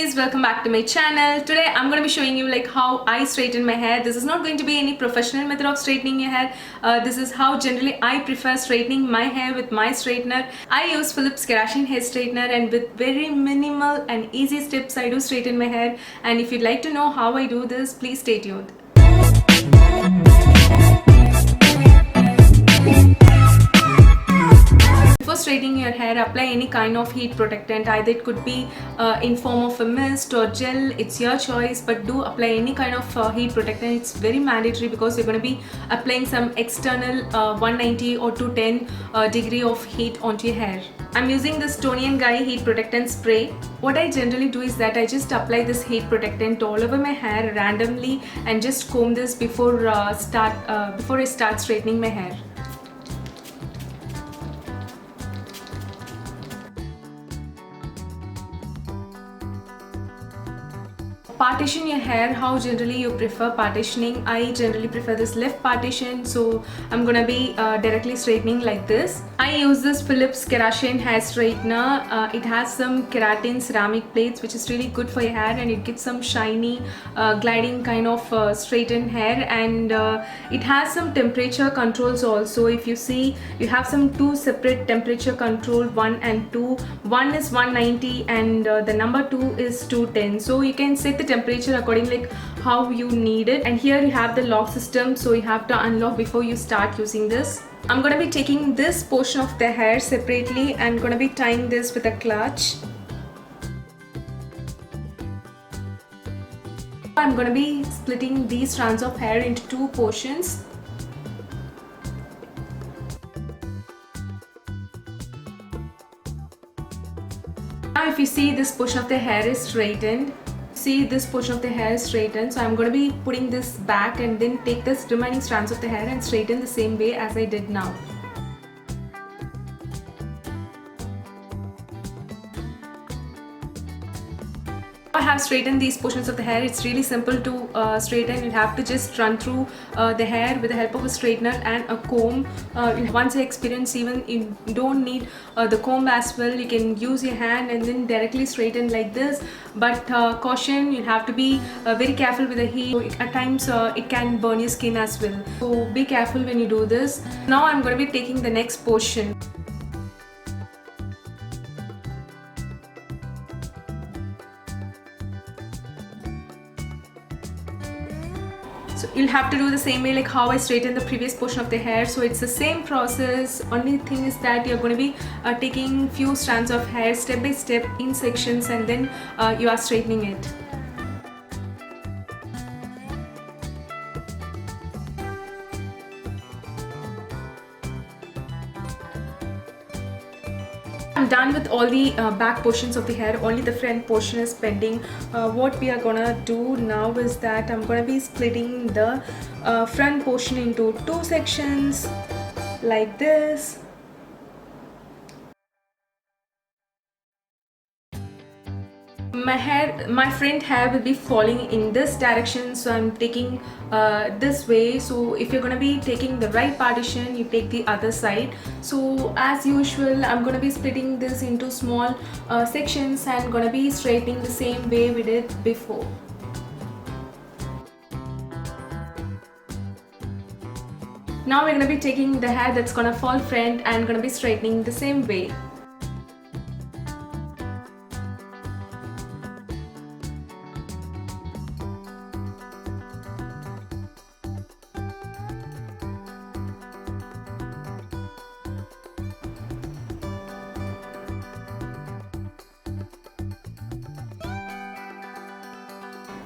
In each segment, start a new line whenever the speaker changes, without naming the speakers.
guys, welcome back to my channel. Today I'm going to be showing you like how I straighten my hair. This is not going to be any professional method of straightening your hair. This is how generally I prefer straightening my hair with my straightener. I use Philips Keratin hair straightener, and with very minimal and easy steps I do straighten my hair. And if you'd like to know how I do this, please stay tuned. Before straightening your hair, apply any kind of heat protectant. Either it could be in form of a mist or gel, it's your choice, but do apply any kind of heat protectant. It's very mandatory because you're going to be applying some external 190 or 210 degree of heat onto your hair. I'm using this Toni & Guy heat protectant spray. What I generally do is that I just apply this heat protectant all over my hair randomly and just comb this before I start straightening my hair. Partition your hair. How generally you prefer partitioning? I generally prefer this left partition, so I'm gonna be directly straightening like this. I use this Philips Keratin hair straightener. It has some keratin ceramic plates which is really good for your hair, and it gives some shiny gliding kind of straightened hair, and it has some temperature controls also. If you see, you have some two separate temperature control, 1 and 2. 1 is 190 and the number 2 is 210, so you can set the temperature according like how you need it. And here you have the lock system, so you have to unlock before you start using this. I'm gonna be taking this portion of the hair separately and gonna be tying this with a clutch. I'm gonna be splitting these strands of hair into two portions. Now if you see, this portion of the hair is straightened. See, this portion of the hair is straightened, so I'm going to be putting this back and then take this remaining strands of the hair and straighten the same way as I did now. I have straightened these portions of the hair. It's really simple to straighten. You have to just run through the hair with the help of a straightener and a comb. Once you experience, even you don't need the comb as well. You can use your hand and then directly straighten like this. But caution, you have to be very careful with the heat. At times it can burn your skin as well. So be careful when you do this. Now I'm going to be taking the next portion. So you'll have to do the same way like how I straightened the previous portion of the hair. So it's the same process. Only thing is that you're going to be taking few strands of hair step by step in sections, and then you are straightening it. I'm done with all the back portions of the hair. Only the front portion is pending. What we are gonna do now is that I'm gonna be splitting the front portion into two sections like this. My front hair will be falling in this direction, so I'm taking this way. So if you're gonna be taking the right partition, you take the other side. So as usual, I'm gonna be splitting this into small sections and gonna be straightening the same way we did before. Now we're gonna be taking the hair that's gonna fall front and gonna be straightening the same way.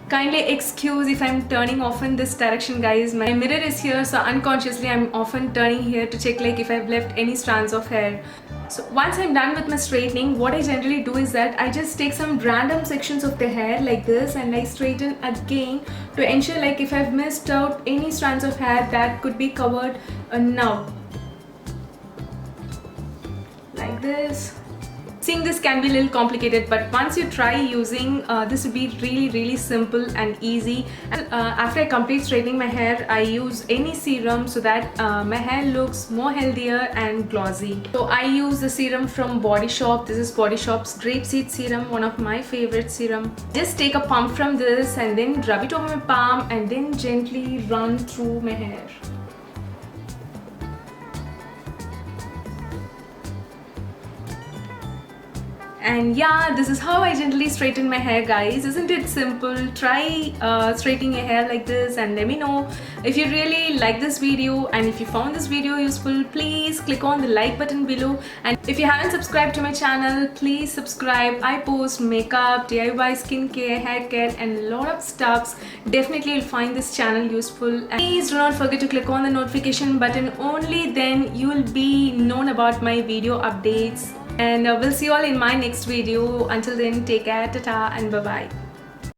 Kindly excuse if I'm turning often this direction, guys. My mirror is here, so unconsciously I'm often turning here to check like if I've left any strands of hair. So once I'm done with my straightening, what I generally do is that I just take some random sections of the hair like this and I straighten again to ensure like if I've missed out any strands of hair that could be covered now. Like this. Seeing this can be a little complicated, but once you try using this will be really simple and easy. And after I complete straightening my hair, I use any serum so that my hair looks more healthier and glossy. So I use the serum from Body Shop. This is Body Shop's grapeseed serum, one of my favorite serum. Just take a pump from this and then rub it over my palm and then gently run through my hair. And yeah, this is how I gently straighten my hair, guys. Isn't it simple? Try straightening your hair like this and let me know if you really like this video, and if you found this video useful, please click on the like button below. And if you haven't subscribed to my channel, please subscribe. I post makeup, DIY skincare, hair care and a lot of stuffs. Definitely you'll find this channel useful. And please do not forget to click on the notification button. Only then you will be known about my video updates. And we'll see you all in my next video. Until then, take care, tata and bye bye.